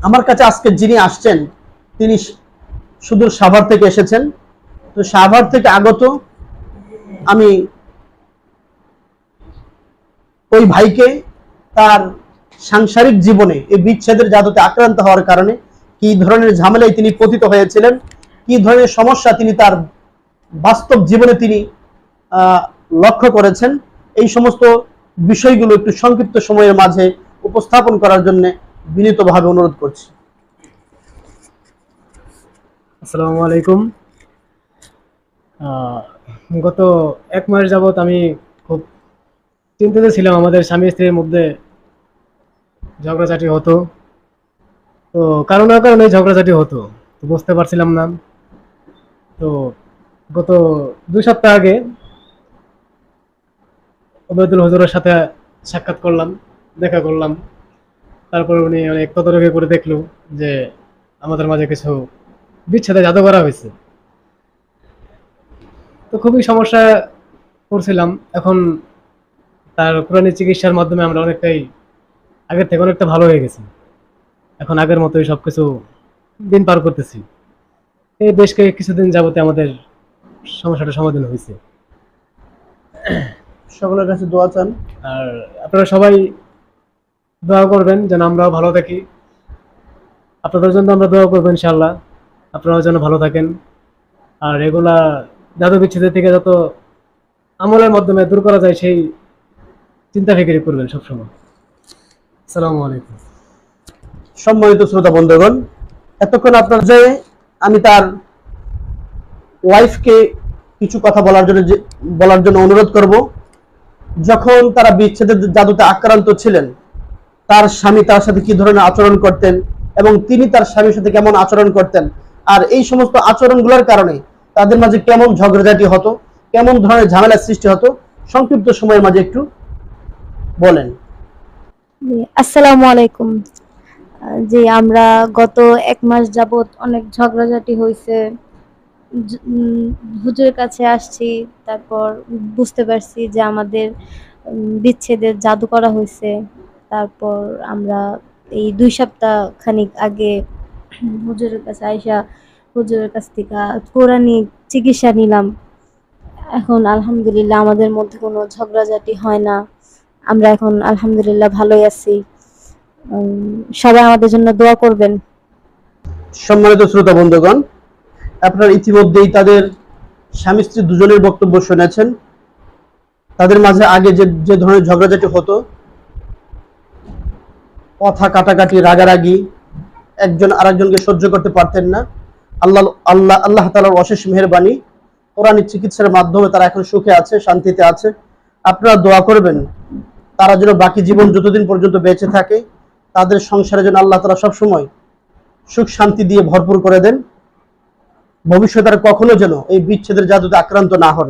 আমার কাছে আজকে যিনি আসছেন তিনি সুদূর সাভার থেকে এসেছেন। তো সাভার থেকে আগত আমি ওই ভাইকে তার সাংসারিক জীবনে এই বিচ্ছেদের জাদুতে আক্রান্ত হওয়ার কারণে কি ধরনের ঝামেলায় তিনি পতিত হয়েছিলেন, কি ধরনের সমস্যা তিনি তার বাস্তব জীবনে তিনি লক্ষ্য করেছেন, এই সমস্ত বিষয়গুলো একটু সংক্ষিপ্ত সময়ের মাঝে উপস্থাপন করার জন্য বিনীতভাবে অনুরোধ করছি। আসসালামু আলাইকুম। গত 1 মাস যাবত আমি খুব চিন্তিত ছিলাম। আমাদের স্বামী স্ত্রীর মধ্যে ঝগড়াঝাটি হতো, তো কারণে কারণে ঝগড়াঝাটি হতো, তো বুঝতে পারছিলাম না। তো গত 2 সপ্তাহ আগে ওবায়দুল হুজুরের সাথে সাক্ষাৎ করলাম, দেখা করলাম। তারপর উনি অনেক তদারকি করে দেখলো যে আমাদের মাঝে কিছু বিচ্ছেদে জাদু করা হয়েছে। তো খুবই সমস্যা পড়ছিলাম। এখন তার কোরআনী চিকিৎসার মাধ্যমে আমরা অনেকটাই আগের থেকে অনেকটা ভালো হয়ে গেছি। এখন আগের মতোই সবকিছু দিন পার করতেছি। এই বেশ কিছুদিন যাবতে আমাদের সমস্যাটা সমাধান হয়েছে। সকলের কাছে দোয়া চান, আর আপনারা সবাই দোয়া করবেন যেন আমরাও ভালো থাকি। আপনাদের জন্য আমরা দোয়া করবো ইনশাআল্লাহ, আপনারাও যেন ভালো থাকেন। আর এগুলা জাদু বিচ্ছেদের থেকে যত আমলের মাধ্যমে দূর করা যায় সেই চিন্তা ফিকির করবেন সবসময়। আসসালামু আলাইকুম। সম্মানিত শ্রোতা বন্ধুগণ, এতক্ষণ আপনার যে আমি তার ওয়াইফকে কিছু কথা বলার জন্য অনুরোধ করব। যখন তারা বিচ্ছেদের জাদুতে আক্রান্ত ছিলেন, তার স্বামী তার সাথে কি ধরনের আচরণ করতেন এবং তিনি তার স্বামীর সাথে কেমন আচরণ করতেন, আর এই সমস্ত আচরণগুলোর কারণে তাদের মাঝে কেমন ঝগড়াঝাটি হতো, কেমন ধরনের ঝামেলার সৃষ্টি হতো, সংক্ষিপ্ত সময়ের মাঝে একটু বলেন। আসসালামু আলাইকুম। যে আমরা গত 1 মাস যাবত অনেক ঝগড়াঝাটি হয়েছে, হুজুরের কাছে আসছি, তারপর বুঝতে পারছি যে আমাদের বিচ্ছেদের জাদু করা হয়েছে। তারপর আমরা এই 2 সপ্তাহ খানিক আগে হুজুরের কাছে আইসা হুজুরের কাছ থেকে কোরআনী চিকিৎসা নিলাম। এখন আলহামদুলিল্লাহ আমাদের মধ্যে কোনো ঝগড়াঝাটি হয় না। আমরা এখন আলহামদুলিল্লাহ ভালোই আছি। সবাই আমাদের জন্য দোয়া করবেন। সম্মানিত শ্রোতা বন্ধুগণ, আপনারা ইতিমধ্যেই তাদের স্বামী স্ত্রী দুজনের বক্তব্য শুনেছেন। তাদের মাঝে আগে যে ধরনের ঝগড়াঝাটি হতো, কথা কাটাকাটি, রাগারাগি, একজন আরেকজনকে সহ্য করতে পারতেন না, আল্লাহ তাআলার অশেষ মেহেরবানি, কোরআনী চিকিৎসার মাধ্যমে তারা এখন সুখে আছে, শান্তিতে আছে। আপনারা দোয়া করবেন তারা যেন বাকি জীবন যতদিন পর্যন্ত বেঁচে থাকে তাদের সংসারে যেন আল্লাহ তাআলা সবসময় সুখ শান্তি দিয়ে ভরপুর করে দেন। ভবিষ্যতে আর কখনো যেন এই বিচ্ছেদের জাদুতে আক্রান্ত না হন।